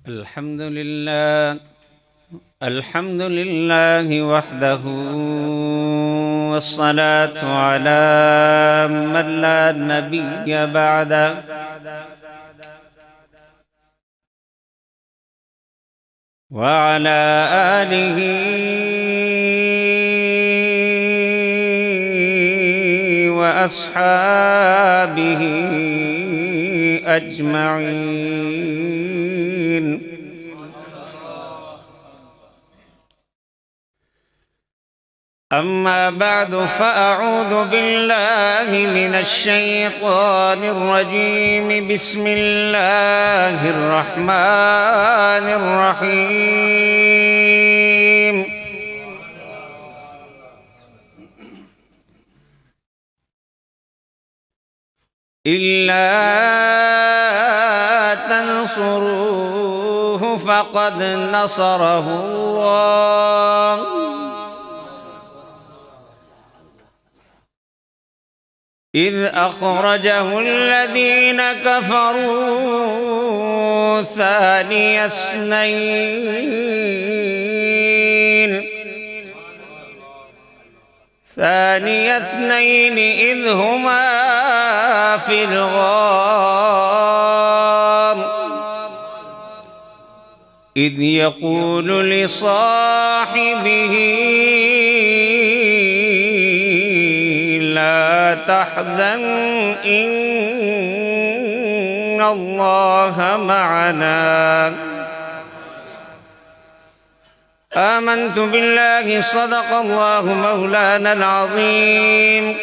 الحمد لله وحده، والصلاة على من لا نبي بعده، وعلى آله وأصحابه أجمعين. أما بعد، فأعوذ بالله من الشيطان الرجيم. بسم الله الرحمن الرحيم. إلا تنصروه فقد نصره الله إذ أخرجه الذين كفروا ثاني اثنين إذ هما في الغار إذ يقول لصاحبه لا تحزن إن الله معنا. آمنت بالله، صدق الله مولانا العظيم،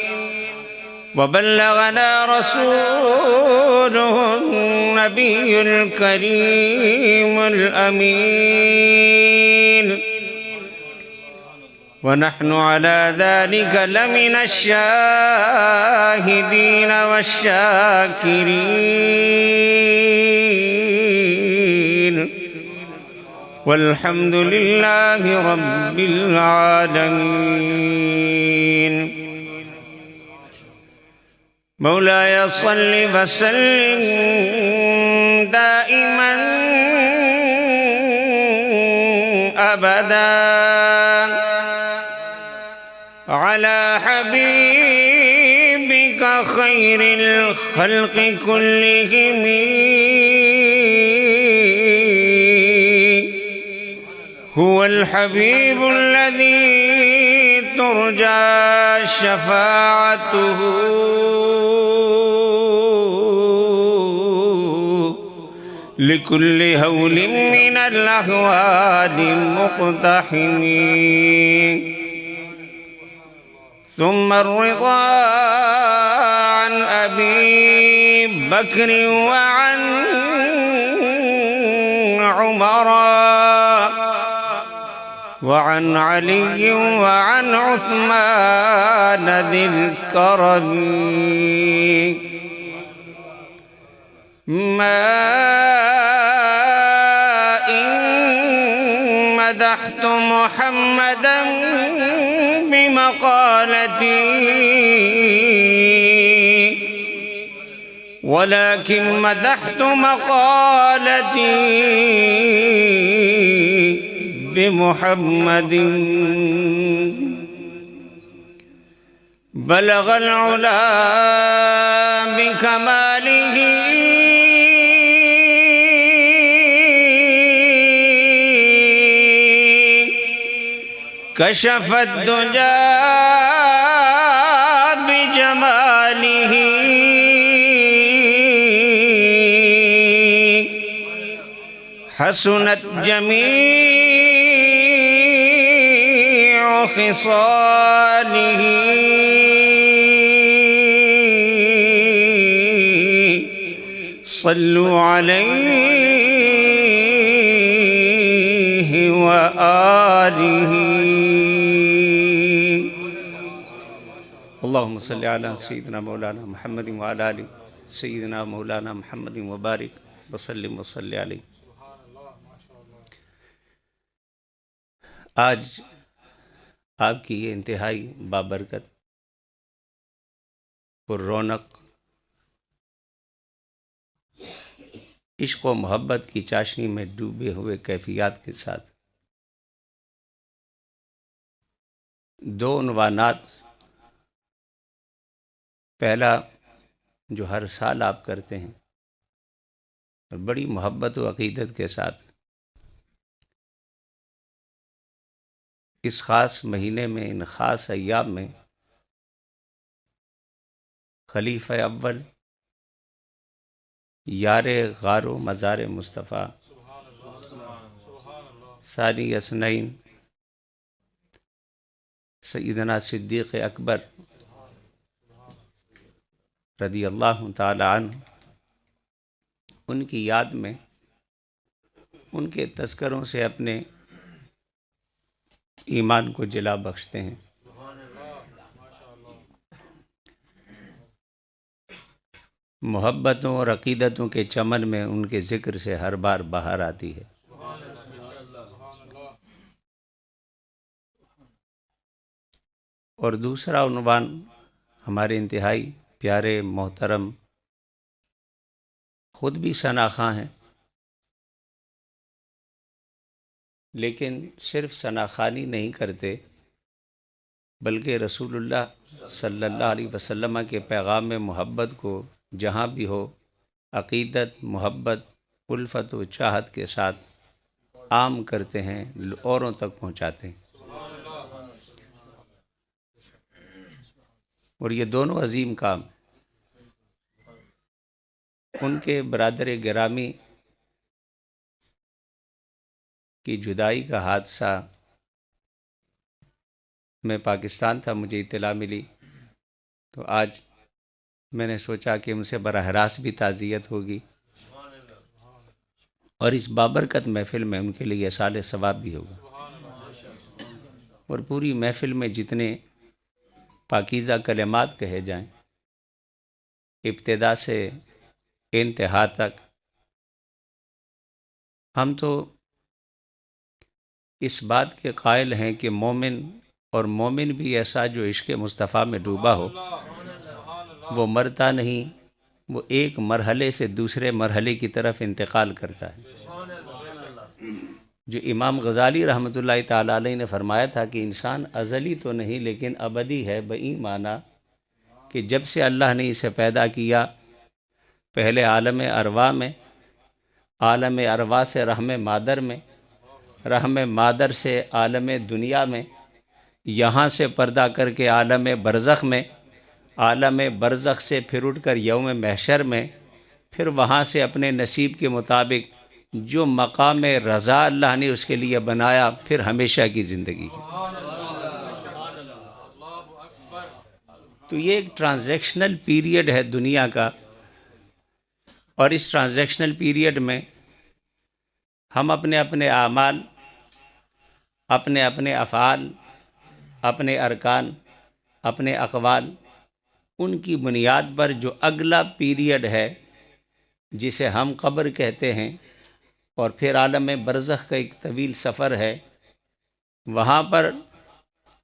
وبلغنا رسوله النبي الكريم الأمين، ونحن على ذلك لمن الشاهدين والشاكرين، والحمد لله رب العالمين. مولاي صل وسلم دائما أبدا على حبيبك خير الخلق كلهم، هو الحبيب الذي ترجى شفاعته لكل هول من الأهوال مقتحم. ثم الرضا عن أبي بكر وعن عمر وعن علي وعن عثمان ذي الكرم. ما إن مدحت محمدا بمقالتي، ولكن مدحت مقالتي بمحمد. بلغ العلا بكماله كشف الدجى بجماله، حسنت جميع خصاله، صلوا عليه وآله. اللهم صل على سيدنا مولانا محمد وعلى آل سيدنا مولانا محمد وبارك وسلم وصل علیہ. آج آپ کی یہ انتہائی بابرکت، پر رونق عشق و محبت کی چاشنی میں ڈوبے ہوئے کیفیات کے ساتھ دو عنوانات، پہلا جو ہر سال آپ کرتے ہیں اور بڑی محبت و عقیدت کے ساتھ اس خاص مہینے میں، ان خاص ایام میں خلیفہ اول یار غار و مزار مصطفیٰ ثانی اثنین سیدنا صدیق اکبر رضی اللہ تعالی عنہ، ان کی یاد میں ان کے تذکروں سے اپنے ایمان کو جلا بخشتے ہیں۔ محبتوں اور عقیدتوں کے چمن میں ان کے ذکر سے ہر بار بہار آتی ہے۔ اور دوسرا عنوان ہمارے انتہائی پیارے محترم، خود بھی ثناخواں ہیں، لیکن صرف ثناخوانی نہیں کرتے بلکہ رسول اللہ صلی اللہ علیہ وسلم کے پیغام محبت کو جہاں بھی ہو عقیدت، محبت، الفت و چاہت کے ساتھ عام کرتے ہیں، اوروں تک پہنچاتے ہیں۔ اور یہ دونوں عظیم کام ان کے برادر گرامی کی جدائی کا حادثہ، میں پاکستان تھا، مجھے اطلاع ملی تو آج میں نے سوچا کہ ان سے براہ راست بھی تعزیت ہوگی اور اس بابرکت محفل میں ان کے لیے اصال ثواب بھی ہوگا، اور پوری محفل میں جتنے پاکیزہ کلمات کہے جائیں ابتدا سے انتہا تک، ہم تو اس بات کے قائل ہیں کہ مومن، اور مومن بھی ایسا جو عشق مصطفیٰ میں ڈوبا ہو، وہ مرتا نہیں، وہ ایک مرحلے سے دوسرے مرحلے کی طرف انتقال کرتا ہے۔ جو امام غزالی رحمۃ اللہ تعالی علیہ نے فرمایا تھا کہ انسان ازلی تو نہیں لیکن ابدی ہے، بئی معنی کہ جب سے اللہ نے اسے پیدا کیا، پہلے عالم ارواح میں، عالم ارواح سے رحم مادر میں، رحم مادر سے عالم دنیا میں، یہاں سے پردہ کر کے عالم برزخ میں، عالم برزخ سے پھر اٹھ کر یوم محشر میں، پھر وہاں سے اپنے نصیب کے مطابق جو مقام رضا اللہ نے اس کے لیے بنایا، پھر ہمیشہ کی زندگی۔ تو یہ ایک ٹرانزیکشنل پیریڈ ہے دنیا کا، اور اس ٹرانزیکشنل پیریڈ میں ہم اپنے اپنے اعمال، اپنے اپنے افعال، اپنے ارکان، اپنے اقوال، ان کی بنیاد پر جو اگلا پیریڈ ہے جسے ہم قبر کہتے ہیں، اور پھر عالم برزخ کا ایک طویل سفر ہے، وہاں پر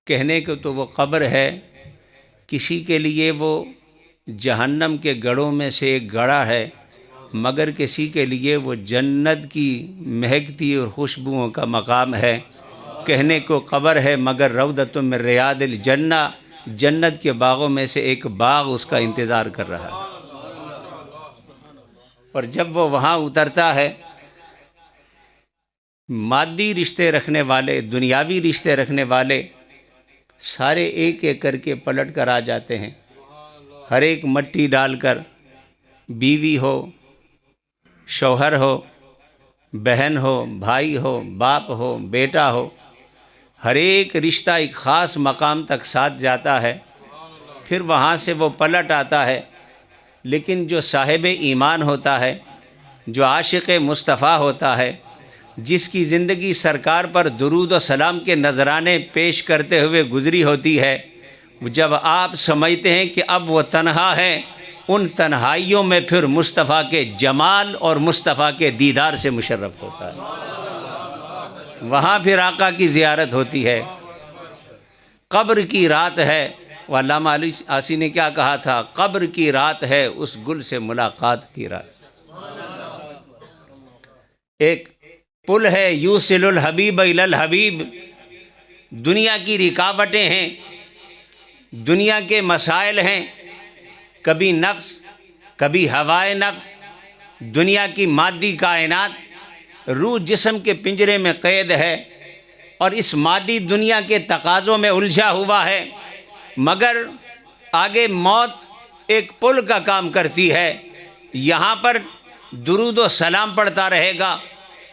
کہنے کو تو وہ قبر ہے، کسی کے لیے وہ جہنم کے گڑھوں میں سے ایک گڑھا ہے، مگر کسی کے لیے وہ جنت کی مہکتی اور خوشبوؤں کا مقام ہے۔ کہنے کو قبر ہے مگر روضۃ من ریاض الجنہ، جنت کے باغوں میں سے ایک باغ اس کا انتظار کر رہا ہے۔ اور جب وہ وہاں اترتا ہے، مادی رشتے رکھنے والے، دنیاوی رشتے رکھنے والے سارے ایک ایک کر کے پلٹ کر آ جاتے ہیں، ہر ایک مٹی ڈال کر، بیوی ہو، شوہر ہو، بہن ہو، بھائی ہو، باپ ہو، بیٹا ہو، ہر ایک رشتہ ایک خاص مقام تک ساتھ جاتا ہے، پھر وہاں سے وہ پلٹ آتا ہے۔ لیکن جو صاحب ایمان ہوتا ہے، جو عاشق مصطفیٰ ہوتا ہے، جس کی زندگی سرکار پر درود و سلام کے نذرانے پیش کرتے ہوئے گزری ہوتی ہے، جب آپ سمجھتے ہیں کہ اب وہ تنہا ہے، ان تنہائیوں میں پھر مصطفیٰ کے جمال اور مصطفیٰ کے دیدار سے مشرف ہوتا ہے، وہاں پھر آقا کی زیارت ہوتی ہے۔ قبر کی رات ہے، وہ علامہ علی آسی نے کیا کہا تھا؟ قبر کی رات ہے، اس گل سے ملاقات کی رات۔ ایک پل ہے یوصل الحبیب الی الحبیب. دنیا کی رکاوٹیں ہیں، دنیا کے مسائل ہیں، کبھی نفس، کبھی ہوائے نفس، دنیا کی مادی کائنات، روح جسم کے پنجرے میں قید ہے اور اس مادی دنیا کے تقاضوں میں الجھا ہوا ہے. مگر آگے موت ایک پل کا کام کرتی ہے. یہاں پر درود و سلام پڑھتا رہے گا،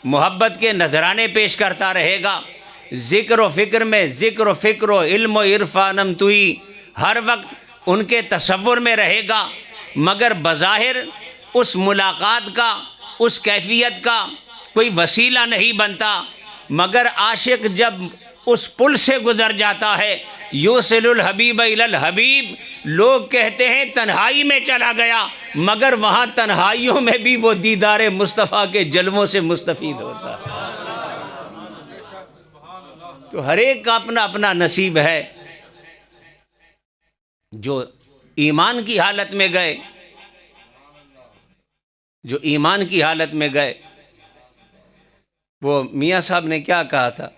محبت کے نذرانے پیش کرتا رہے گا، ذکر و فکر میں ذکر و فکر و علم و عرفانم توئی ہر وقت ان کے تصور میں رہے گا. مگر بظاہر اس ملاقات کا، اس کیفیت کا کوئی وسیلہ نہیں بنتا. مگر عاشق جب اس پل سے گزر جاتا ہے، یوصل الحبیب الی الحبیب، لوگ کہتے ہیں تنہائی میں چلا گیا، مگر وہاں تنہائیوں میں بھی وہ دیدار مصطفیٰ کے جلووں سے مستفید ہوتا ہے. تو ہر ایک کا اپنا اپنا نصیب ہے. جو ایمان کی حالت میں گئے، جو ایمان کی حالت میں گئے، وہ میاں صاحب نے کیا کہا تھا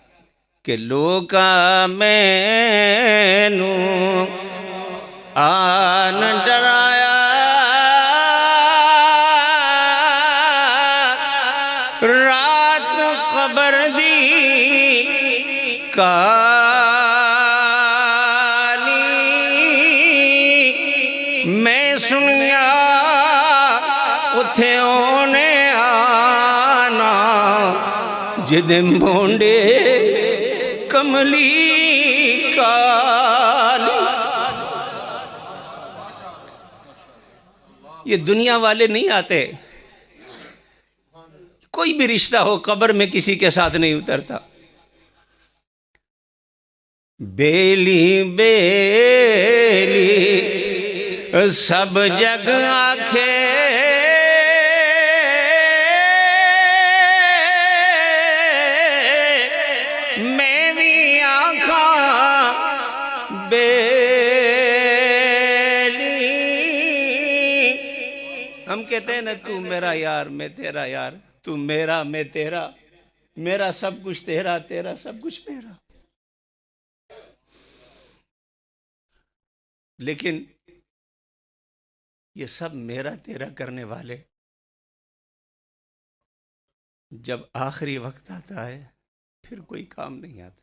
کہ لوکا مینو آن ڈرایا رات قبر دی کالی، میں سنیا اتھے اونے آنا جد مونڈے کملی کالی. یہ دنیا والے نہیں آتے. کوئی بھی رشتہ ہو قبر میں کسی کے ساتھ نہیں اترتا. بیلی بیلی سب جگ آکھے میں بھی آنکھاں بیلی. ہم کہتے ہیں نا تو میرا یار میں تیرا یار، تو میرا میں تیرا، میرا سب کچھ تیرا، تیرا سب کچھ میرا. لیکن یہ سب میرا تیرا کرنے والے جب آخری وقت آتا ہے پھر کوئی کام نہیں آتا.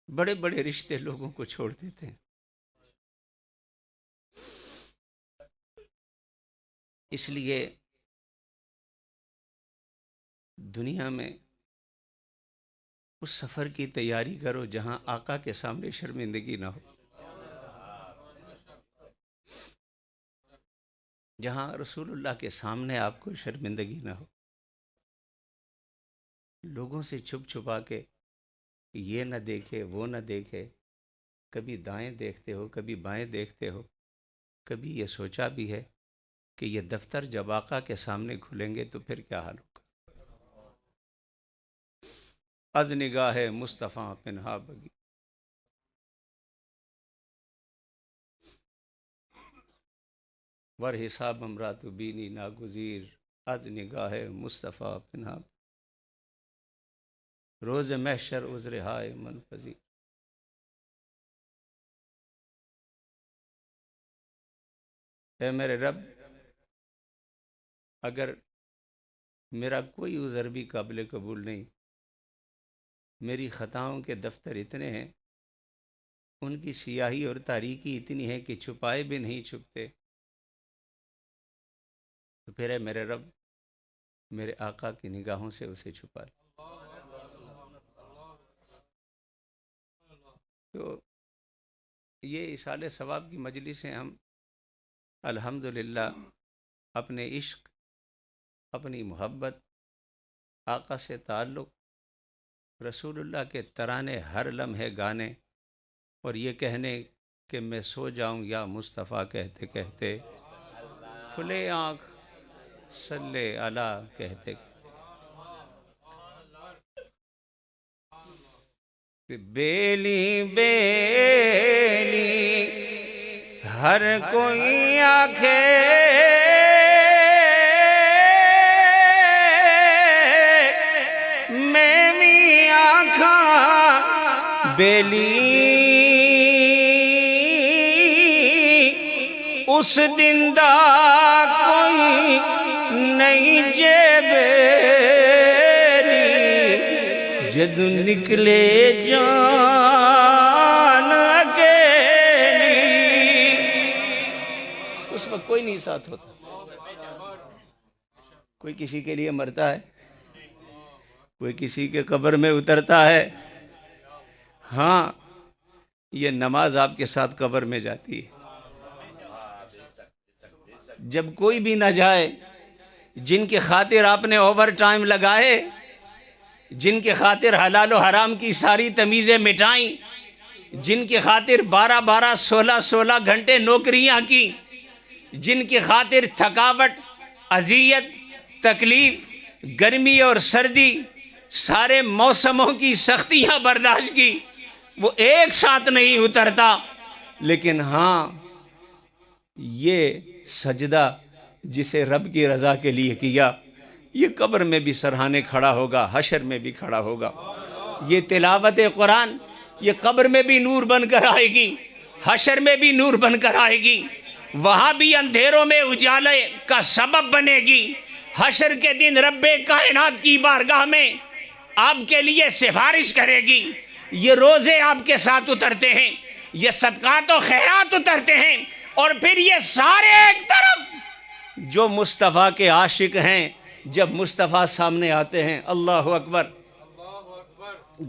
بڑے بڑے رشتے لوگوں کو چھوڑ دیتے ہیں. اس لیے دنیا میں اس سفر کی تیاری کرو جہاں آقا کے سامنے شرمندگی نہ ہو، جہاں رسول اللہ کے سامنے آپ کو شرمندگی نہ ہو. لوگوں سے چھپ چھپا کے یہ نہ دیکھے وہ نہ دیکھے، کبھی دائیں دیکھتے ہو کبھی بائیں دیکھتے ہو. کبھی یہ سوچا بھی ہے کہ یہ دفتر جب آقا کے سامنے کھلیں گے تو پھر کیا حال ہوگا؟ از نگاہ مصطفیٰ پنہا بگی، ور حساب امرات بینی ناگزیر، از نگاہ مصطفیٰ پنہا روز محشر عذر ہائے منپذیر. اے میرے رب، اگر میرا کوئی عذر بھی قابل قبول نہیں، میری خطاؤں کے دفتر اتنے ہیں، ان کی سیاہی اور تاریکی اتنی ہے کہ چھپائے بھی نہیں چھپتے، تو پھر اے میرے رب میرے آقا کی نگاہوں سے اسے چھپا لے. تو یہ اصالِ ثواب کی مجلس ہیں. ہم الحمدللہ اپنے عشق، اپنی محبت، آقا سے تعلق، رسول اللہ کے ترانے ہر لمحے گانے اور یہ کہنے کہ میں سو جاؤں یا مصطفیٰ کہتے کہتے، کھلے آنکھ صلی علی کہتے کہتے. بیلی بیلی ہر کوئی آنکھے بیلی اس دن دا کوئی نہیں جے بیلی جد نکلے جان اکیلی، اس وقت کوئی نہیں ساتھ ہوتا، کوئی کسی کے لیے مرتا ہے، کوئی کسی کے قبر میں اترتا ہے۔ ہاں یہ نماز آپ کے ساتھ قبر میں جاتی ہے۔ جب کوئی بھی نہ جائے، جن کی خاطر آپ نے اوور ٹائم لگائے، جن کی خاطر حلال و حرام کی ساری تمیزیں مٹائیں، جن کی خاطر 12 16 گھنٹے نوکریاں کی، جن کی خاطر تھکاوٹ، اذیت، تکلیف، گرمی اور سردی، سارے موسموں کی سختیاں برداشت کی، وہ ایک ساتھ نہیں اترتا۔ لیکن ہاں یہ سجدہ جسے رب کی رضا کے لیے کیا، یہ قبر میں بھی سرہانے کھڑا ہوگا، حشر میں بھی کھڑا ہوگا۔ یہ تلاوت قرآن یہ قبر میں بھی نور بن کر آئے گی، حشر میں بھی نور بن کر آئے گی، وہاں بھی اندھیروں میں اجالے کا سبب بنے گی۔ حشر کے دن رب کائنات کی بارگاہ میں آپ کے لیے سفارش کرے گی۔ یہ روزے آپ کے ساتھ اترتے ہیں، یہ صدقات و خیرات اترتے ہیں، اور پھر یہ سارے ایک طرف جو مصطفیٰ کے عاشق ہیں جب مصطفیٰ سامنے آتے ہیں۔ اللہ اکبر۔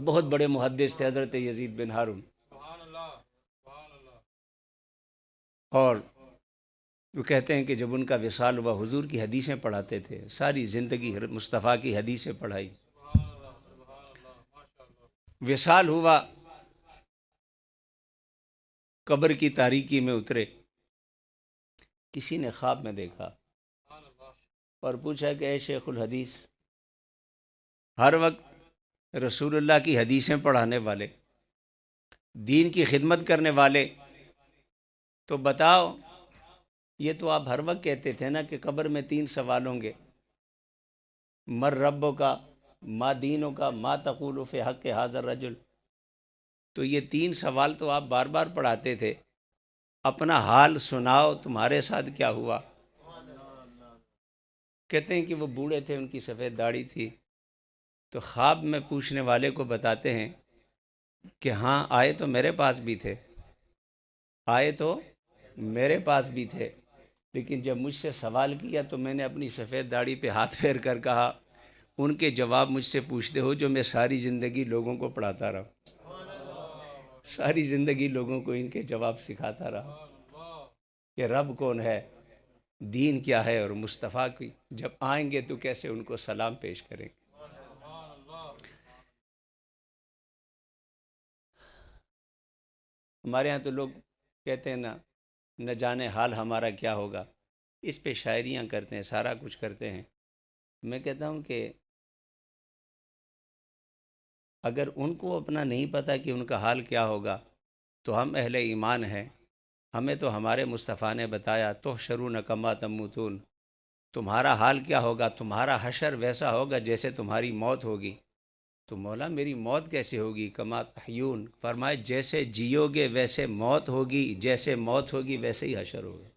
بہت بڑے محدث تھے حضرت یزید بن ہارون، اور وہ کہتے ہیں کہ جب ان کا وصال ہوا حضور کی حدیثیں پڑھاتے تھے، ساری زندگی مصطفیٰ کی حدیثیں پڑھائی۔ وصال ہوا، قبر کی تاریکی میں اترے، کسی نے خواب میں دیکھا اور پوچھا کہ اے شیخ الحدیث، ہر وقت رسول اللہ کی حدیثیں پڑھانے والے، دین کی خدمت کرنے والے، تو بتاؤ، یہ تو آپ ہر وقت کہتے تھے نا کہ قبر میں 3 سوال ہوں گے، مر ربوں کا، ما دینوں کا، ما تقول فی حق ھذا الرجل، تو یہ 3 سوال تو آپ بار بار پڑھاتے تھے، اپنا حال سناؤ، تمہارے ساتھ کیا ہوا؟ کہتے ہیں کہ وہ بوڑھے تھے، ان کی سفید داڑھی تھی، تو خواب میں پوچھنے والے کو بتاتے ہیں کہ ہاں آئے تو میرے پاس بھی تھے، آئے تو میرے پاس بھی تھے، لیکن جب مجھ سے سوال کیا تو میں نے اپنی سفید داڑھی پہ ہاتھ پھیر کر کہا، ان کے جواب مجھ سے پوچھتے ہو جو میں ساری زندگی لوگوں کو پڑھاتا رہا، ساری زندگی لوگوں کو ان کے جواب سکھاتا رہا کہ رب کون ہے، دین کیا ہے، اور مصطفیٰ کی جب آئیں گے تو کیسے ان کو سلام پیش کریں گے۔ ہمارے ہاں تو لوگ کہتے ہیں نہ جانے حال ہمارا کیا ہوگا، اس پہ شاعریاں کرتے ہیں، سارا کچھ کرتے ہیں۔ میں کہتا ہوں کہ اگر ان کو اپنا نہیں پتہ کہ ان کا حال کیا ہوگا تو ہم اہل ایمان ہیں، ہمیں تو ہمارے مصطفیٰ نے بتایا، تحشرون کما تموتون، تمہارا حال کیا ہوگا، تمہارا حشر ویسا ہوگا جیسے تمہاری موت ہوگی۔ تو مولا میری موت کیسے ہوگی؟ کما تحیون، فرمائے جیسے جیو گے ویسے موت ہوگی، جیسے موت ہوگی ویسے ہی حشر ہوگا۔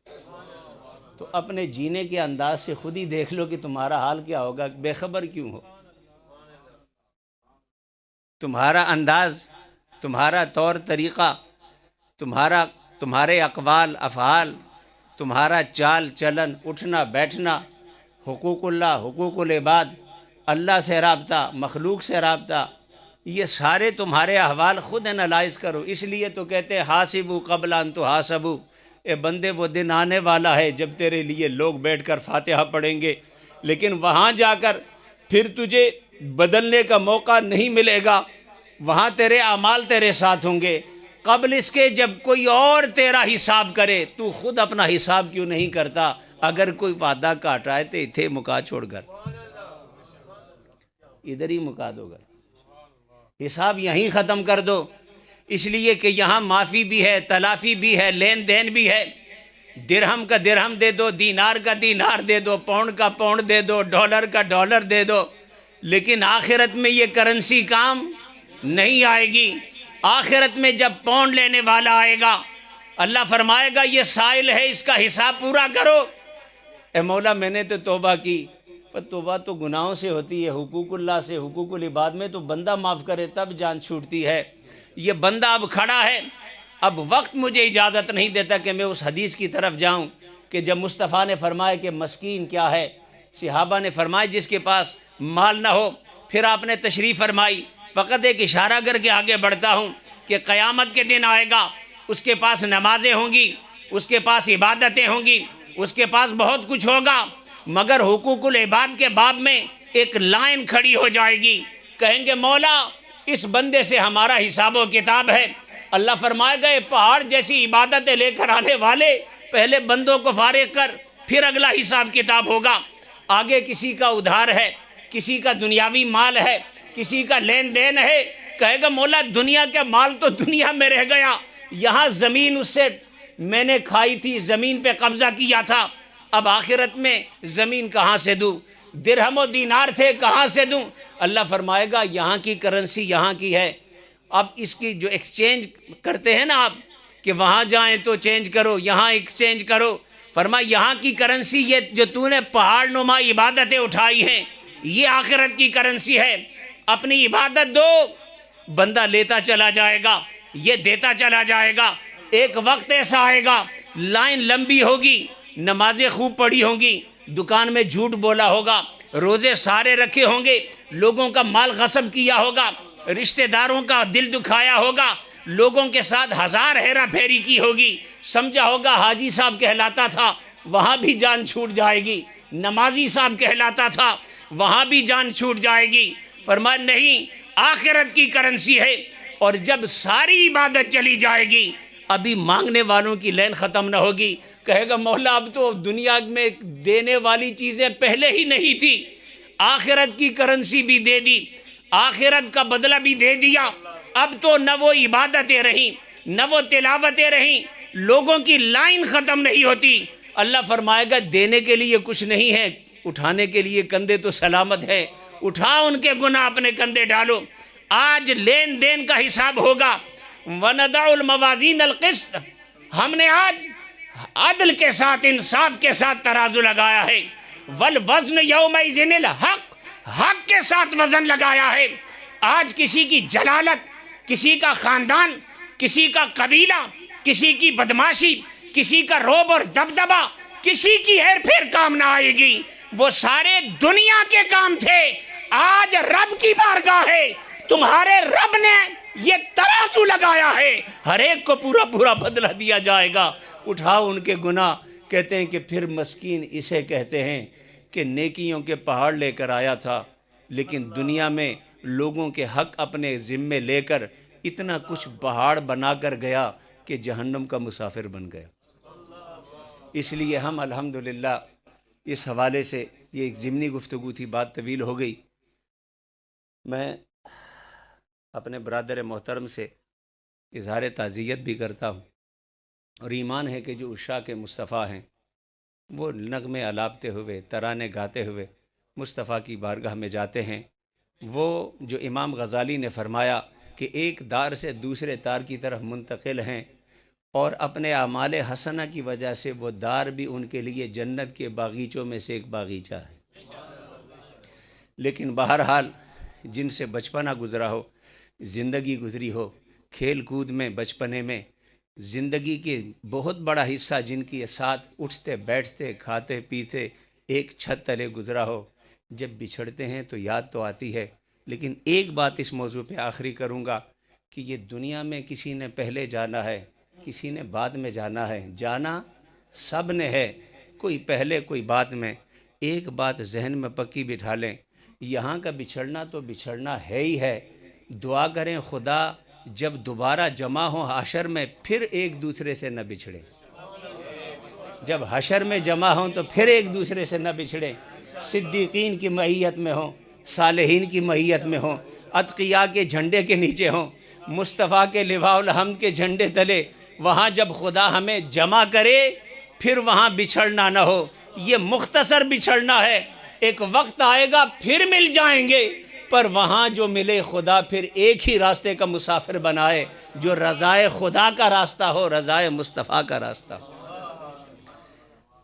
تو اپنے جینے کے انداز سے خود ہی دیکھ لو کہ تمہارا حال کیا ہوگا، بے خبر کیوں ہو؟ تمہارا انداز، تمہارا طور طریقہ، تمہارے اقوال افعال، تمہارا چال چلن، اٹھنا بیٹھنا، حقوق اللہ، حقوق العباد، اللہ سے رابطہ، مخلوق سے رابطہ، یہ سارے تمہارے احوال خود انالائز کرو۔ اس لیے تو کہتے ہیں حاسبو قبل ان تحاسبو، اے بندے وہ دن آنے والا ہے جب تیرے لیے لوگ بیٹھ کر فاتحہ پڑھیں گے، لیکن وہاں جا کر پھر تجھے بدلنے کا موقع نہیں ملے گا، وہاں تیرے اعمال تیرے ساتھ ہوں گے۔ قبل اس کے جب کوئی اور تیرا حساب کرے تو خود اپنا حساب کیوں نہیں کرتا؟ اگر کوئی وعدہ کاٹا ہے تو اتھے مکا چھوڑ کر ادھر ہی مکا دو گا، حساب یہیں ختم کر دو، اس لیے کہ یہاں معافی بھی ہے، تلافی بھی ہے، لین دین بھی ہے۔ درہم کا درہم دے دو، دینار کا دینار دے دو، پاؤنڈ کا پاؤنڈ دے دو، ڈالر کا ڈالر دے دو، لیکن آخرت میں یہ کرنسی کام نہیں آئے گی۔ آخرت میں جب پاؤنڈ لینے والا آئے گا، اللہ فرمائے گا یہ سائل ہے، اس کا حساب پورا کرو۔ اے مولا میں نے تو توبہ کی، پر توبہ تو گناہوں سے ہوتی ہے، حقوق اللہ سے، حقوق العباد میں تو بندہ معاف کرے تب جان چھوٹتی ہے۔ یہ بندہ اب کھڑا ہے، اب وقت مجھے اجازت نہیں دیتا کہ میں اس حدیث کی طرف جاؤں کہ جب مصطفیٰ نے فرمایا کہ مسکین کیا ہے، صحابہ نے فرمایا جس کے پاس مال نہ ہو۔ پھر آپ نے تشریف فرمائی، فقط ایک اشارہ کر کے آگے بڑھتا ہوں کہ قیامت کے دن آئے گا، اس کے پاس نمازیں ہوں گی، اس کے پاس عبادتیں ہوں گی، اس کے پاس بہت کچھ ہوگا، مگر حقوق العباد کے باب میں ایک لائن کھڑی ہو جائے گی، کہیں گے مولا اس بندے سے ہمارا حساب و کتاب ہے۔ اللہ فرمائے گا یہ پہاڑ جیسی عبادتیں لے کر آنے والے پہلے بندوں کو فارغ کر، پھر اگلا حساب کتاب ہوگا۔ آگے کسی کا ادھار ہے، کسی کا دنیاوی مال ہے، کسی کا لین دین ہے، کہے گا مولا دنیا کے مال تو دنیا میں رہ گیا، یہاں زمین اس سے میں نے کھائی تھی، زمین پہ قبضہ کیا تھا، اب آخرت میں زمین کہاں سے دوں، درہم و دینار تھے کہاں سے دوں۔ اللہ فرمائے گا یہاں کی کرنسی یہاں کی ہے، اب اس کی جو ایکسچینج کرتے ہیں نا آپ کہ وہاں جائیں تو چینج کرو، یہاں ایکسچینج کرو، فرمایا یہاں کی کرنسی یہ جو تو نے پہاڑ نما عبادتیں اٹھائی ہیں یہ آخرت کی کرنسی ہے، اپنی عبادت دو، بندہ لیتا چلا جائے گا، یہ دیتا چلا جائے گا۔ ایک وقت ایسا آئے گا لائن لمبی ہوگی، نمازیں خوب پڑھی ہوں گی، دکان میں جھوٹ بولا ہوگا، روزے سارے رکھے ہوں گے، لوگوں کا مال غصب کیا ہوگا، رشتہ داروں کا دل دکھایا ہوگا، لوگوں کے ساتھ ہزار ہیرا پھیری کی ہوگی، سمجھا ہوگا حاجی صاحب کہلاتا تھا، وہاں بھی جان چھوٹ جائے گی، نمازی صاحب کہلاتا تھا، وہاں بھی جان چھوٹ جائے گی۔ فرمایا نہیں، آخرت کی کرنسی ہے، اور جب ساری عبادت چلی جائے گی ابھی مانگنے والوں کی لین ختم نہ ہوگی، کہے گا مولا اب تو دنیا میں دینے والی چیزیں پہلے ہی نہیں تھی، آخرت کی کرنسی بھی دے دی، آخرت کا بدلہ بھی دے دیا، اب تو نہ وہ عبادتیں رہیں نہ وہ تلاوتیں رہیں، لوگوں کی لائن ختم نہیں ہوتی۔ اللہ فرمائے گا دینے کے لیے کچھ نہیں ہے، اٹھانے کے لیے کندھے تو سلامت ہے، اٹھا ان کے گناہ اپنے کندھے ڈالو۔ آج لین دین کا حساب ہوگا، وَنَدَعُ الْمَوَازِينَ الْقِسْطَ، ہم نے آج عدل کے ساتھ انصاف کے ساتھ ترازو لگایا ہے، وَالْوَزْنُ يَوْمَئِذٍ الْحَقِّ، حق کے ساتھ وزن لگایا ہے۔ آج کسی کی جلالت، کسی کا خاندان، کسی کا قبیلہ، کسی کی بدماشی، کسی کا روب اور دبدبہ، کسی کی ہیر پھیر کام نہ آئے گی، وہ سارے دنیا کے کام تھے، آج رب کی بارگاہ ہے، تمہارے رب نے یہ ترازو لگایا ہے، ہر ایک کو پورا پورا بدلہ دیا جائے گا۔ اٹھاؤ ان کے گناہ، کہتے ہیں کہ پھر مسکین اسے کہتے ہیں کہ نیکیوں کے پہاڑ لے کر آیا تھا، لیکن دنیا میں لوگوں کے حق اپنے ذمے لے کر اتنا کچھ پہاڑ بنا کر گیا کہ جہنم کا مسافر بن گیا۔ اس لیے ہم الحمدللہ اس حوالے سے، یہ ایک ضمنی گفتگو تھی، بات طویل ہو گئی، میں اپنے برادر محترم سے اظہار تعزیت بھی کرتا ہوں، اور ایمان ہے کہ جو عشاق مصطفیٰ ہیں وہ نغمے الاپتے ہوئے، ترانے گاتے ہوئے مصطفیٰ کی بارگاہ میں جاتے ہیں۔ وہ جو امام غزالی نے فرمایا کہ ایک دار سے دوسرے تار کی طرف منتقل ہیں، اور اپنے اعمال حسنہ کی وجہ سے وہ دار بھی ان کے لیے جنت کے باغیچوں میں سے ایک باغیچہ ہے۔ لیکن بہرحال جن سے بچپنا گزرا ہو، زندگی گزری ہو، کھیل کود میں، بچپنے میں، زندگی کے بہت بڑا حصہ جن کے ساتھ اٹھتے بیٹھتے کھاتے پیتے ایک چھت تلے گزرا ہو، جب بچھڑتے ہیں تو یاد تو آتی ہے۔ لیکن ایک بات اس موضوع پہ آخری کروں گا کہ یہ دنیا میں کسی نے پہلے جانا ہے، کسی نے بعد میں جانا ہے، جانا سب نے ہے، کوئی پہلے کوئی بعد میں۔ ایک بات ذہن میں پکی بٹھا لیں، یہاں کا بچھڑنا تو بچھڑنا ہے ہی ہے، دعا کریں خدا جب دوبارہ جمع ہوں حشر میں پھر ایک دوسرے سے نہ بچھڑیں، جب حشر میں جمع ہوں تو پھر ایک دوسرے سے نہ بچھڑیں، صدیقین کی معیت میں ہوں، صالحین کی معیت میں ہوں، اتقیاء کے جھنڈے کے نیچے ہوں، مصطفیٰ کے لواء الحمد کے جھنڈے تلے، وہاں جب خدا ہمیں جمع کرے پھر وہاں بچھڑنا نہ ہو۔ یہ مختصر بچھڑنا ہے، ایک وقت آئے گا پھر مل جائیں گے، پر وہاں جو ملے خدا پھر ایک ہی راستے کا مسافر بنائے، جو رضائے خدا کا راستہ ہو، رضائے مصطفیٰ کا راستہ ہو۔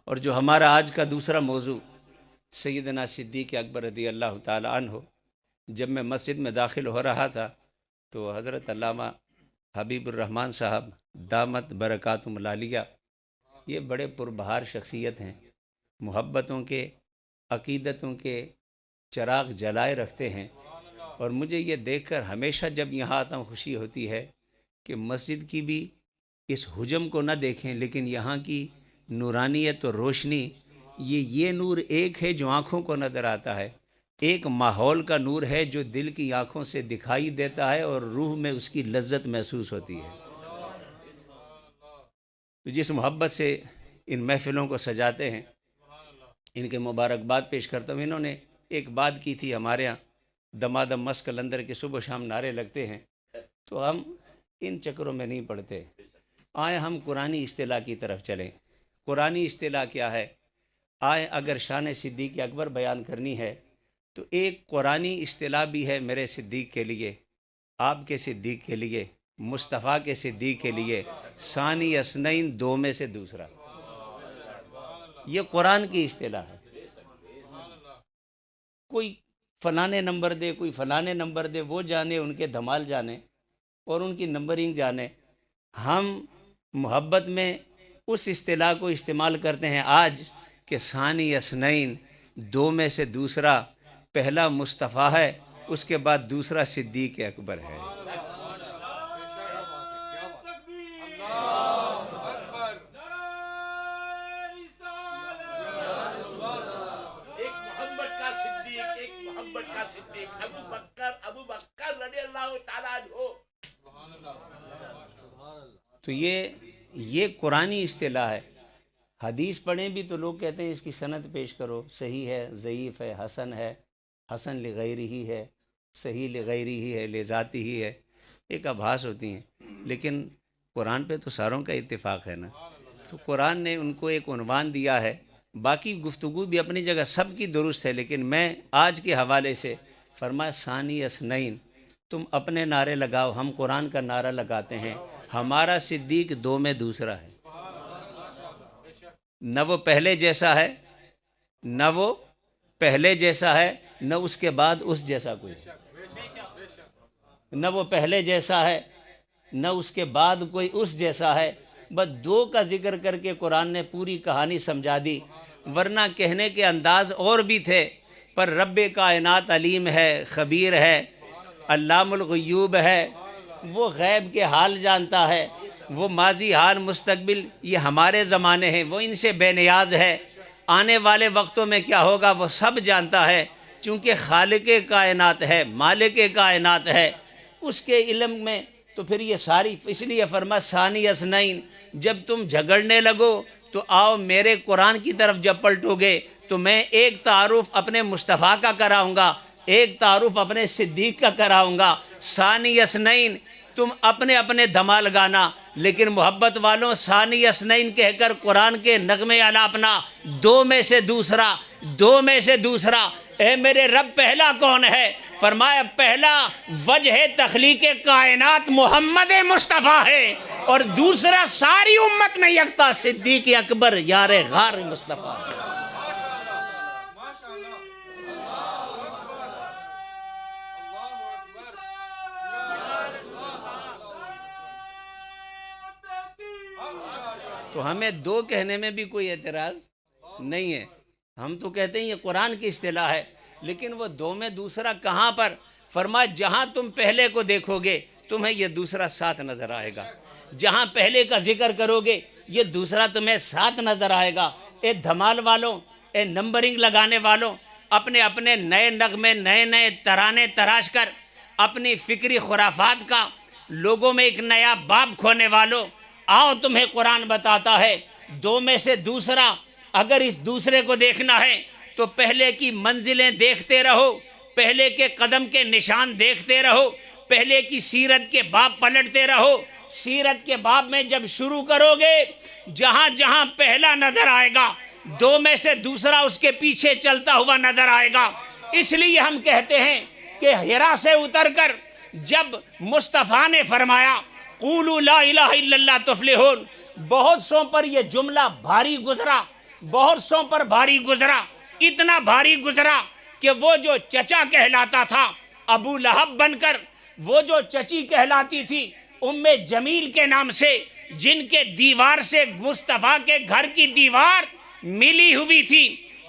اور جو ہمارا آج کا دوسرا موضوع سیدنا صدیق اکبر رضی اللہ تعالی عنہ، جب میں مسجد میں داخل ہو رہا تھا تو حضرت علامہ حبیب الرحمن صاحب دامت برکاتہم العالیہ، یہ بڑے پربہار شخصیت ہیں، محبتوں کے، عقیدتوں کے چراغ جلائے رکھتے ہیں، اور مجھے یہ دیکھ کر ہمیشہ جب یہاں آتا ہوں خوشی ہوتی ہے کہ مسجد کی بھی اس حجم کو نہ دیکھیں، لیکن یہاں کی نورانیت و روشنی، یہ نور ایک ہے جو آنکھوں کو نظر آتا ہے، ایک ماحول کا نور ہے جو دل کی آنکھوں سے دکھائی دیتا ہے اور روح میں اس کی لذت محسوس ہوتی ہے۔ تو جس محبت سے ان محفلوں کو سجاتے ہیں، ان کے مبارکباد پیش کرتا ہوں۔ انہوں نے ایک بات کی تھی، ہمارے یہاں دمادم مس کلندر کے صبح و شام نعرے لگتے ہیں، تو ہم ان چکروں میں نہیں پڑتے، آئیں ہم قرآنی اصطلاح کی طرف چلیں۔ قرآنی اصطلاح کیا ہے؟ آئیں اگر شان صدیق اکبر بیان کرنی ہے تو ایک قرآنی اصطلاح بھی ہے میرے صدیق کے لیے، آپ کے صدیق کے لیے، مصطفیٰ کے صدیق کے لیے، ثانی اثنین، دو میں سے دوسرا۔ یہ قرآن کی اصطلاح ہے۔ کوئی فلانے نمبر دے، کوئی فلانے نمبر دے، وہ جانے، ان کے دھمال جانے اور ان کی نمبرنگ جانے۔ ہم محبت میں اس اصطلاح کو استعمال کرتے ہیں آج کہ ثانی اثنین، دو میں سے دوسرا، پہلا مصطفیٰ ہے، اس کے بعد دوسرا صدیق اکبر ہے۔ تو یہ قرآنی اصطلاح ہے۔ حدیث پڑھیں بھی تو لوگ کہتے ہیں اس کی سند پیش کرو، صحیح ہے، ضعیف ہے، حسن ہے، حسن لغیرہ ہی ہے، صحیح لغیرہ ہی ہے، لذاتی ہی ہے، ایک ابحاث ہوتی ہیں، لیکن قرآن پہ تو ساروں کا اتفاق ہے نا۔ تو قرآن نے ان کو ایک عنوان دیا ہے، باقی گفتگو بھی اپنی جگہ سب کی درست ہے، لیکن میں آج کے حوالے سے فرمایا ثانی اثنین، تم اپنے نعرے لگاؤ، ہم قرآن کا نعرہ لگاتے ہیں، ہمارا صدیق دو میں دوسرا ہے، نہ وہ پہلے جیسا ہے، نہ وہ پہلے جیسا ہے، نہ اس کے بعد اس جیسا کوئی ہے، نہ وہ پہلے جیسا ہے، نہ اس کے بعد کوئی اس جیسا ہے۔ بس دو کا ذکر کر کے قرآن نے پوری کہانی سمجھا دی، ورنہ کہنے کے انداز اور بھی تھے، پر رب کائنات علیم ہے، خبیر ہے، علام الغیوب ہے، وہ غیب کے حال جانتا ہے، وہ ماضی، حال، مستقبل، یہ ہمارے زمانے ہیں، وہ ان سے بے نیاز ہے، آنے والے وقتوں میں کیا ہوگا وہ سب جانتا ہے، چونکہ خالق کائنات ہے، مالک کائنات ہے، اس کے علم میں تو پھر یہ ساری، اس لیے فرما ثانی اثنین، جب تم جھگڑنے لگو تو آؤ میرے قرآن کی طرف جب پلٹو گے تو میں ایک تعارف اپنے مصطفیٰ کا کراؤں گا، ایک تعارف اپنے صدیق کا کراؤں گا۔ ثانی اثنین، تم اپنے اپنے دھمال گانا، لیکن محبت والوں ثانی اثنین کہہ کر قرآن کے نغمے الاپنا، دو میں سے دوسرا، دو میں سے دوسرا۔ اے میرے رب پہلا کون ہے؟ فرمایا پہلا وجہ تخلیق کائنات محمد مصطفیٰ ہے، اور دوسرا ساری امت میں یکتا صدیق اکبر یار غار مصطفیٰ ہے۔ تو ہمیں دو کہنے میں بھی کوئی اعتراض نہیں ہے، ہم تو کہتے ہیں یہ قرآن کی اصطلاح ہے، لیکن وہ دو میں دوسرا کہاں پر؟ فرمایا جہاں تم پہلے کو دیکھو گے تمہیں یہ دوسرا ساتھ نظر آئے گا، جہاں پہلے کا ذکر کرو گے یہ دوسرا تمہیں ساتھ نظر آئے گا۔ اے دھمال والوں، اے نمبرنگ لگانے والوں، اپنے اپنے نئے نغمے، نئے نئے ترانے تراش کر اپنی فکری خرافات کا لوگوں میں ایک نیا باب کھونے والوں، آؤ تمہیں قرآن بتاتا ہے دو میں سے دوسرا۔ اگر اس دوسرے کو دیکھنا ہے تو پہلے کی منزلیں دیکھتے رہو، پہلے کے قدم کے نشان دیکھتے رہو، پہلے کی سیرت کے باب پلٹتے رہو۔ سیرت کے باب میں جب شروع کرو گے، جہاں جہاں پہلا نظر آئے گا دو میں سے دوسرا اس کے پیچھے چلتا ہوا نظر آئے گا۔ اس لیے ہم کہتے ہیں کہ ہرا سے اتر کر جب مصطفیٰ نے فرمایا قولوا لا الہ الا اللہ تفلحون، بہت سو پر یہ جملہ بھاری گزرا، بہت سو پر بھاری گزرا، اتنا بھاری گزرا کہ وہ جو چچا کہلاتا تھا ابو لہب بن کر، وہ جو چچی کہلاتی تھی ام جمیل کے نام سے، جن کے دیوار سے مصطفیٰ کے گھر کی دیوار ملی ہوئی تھی،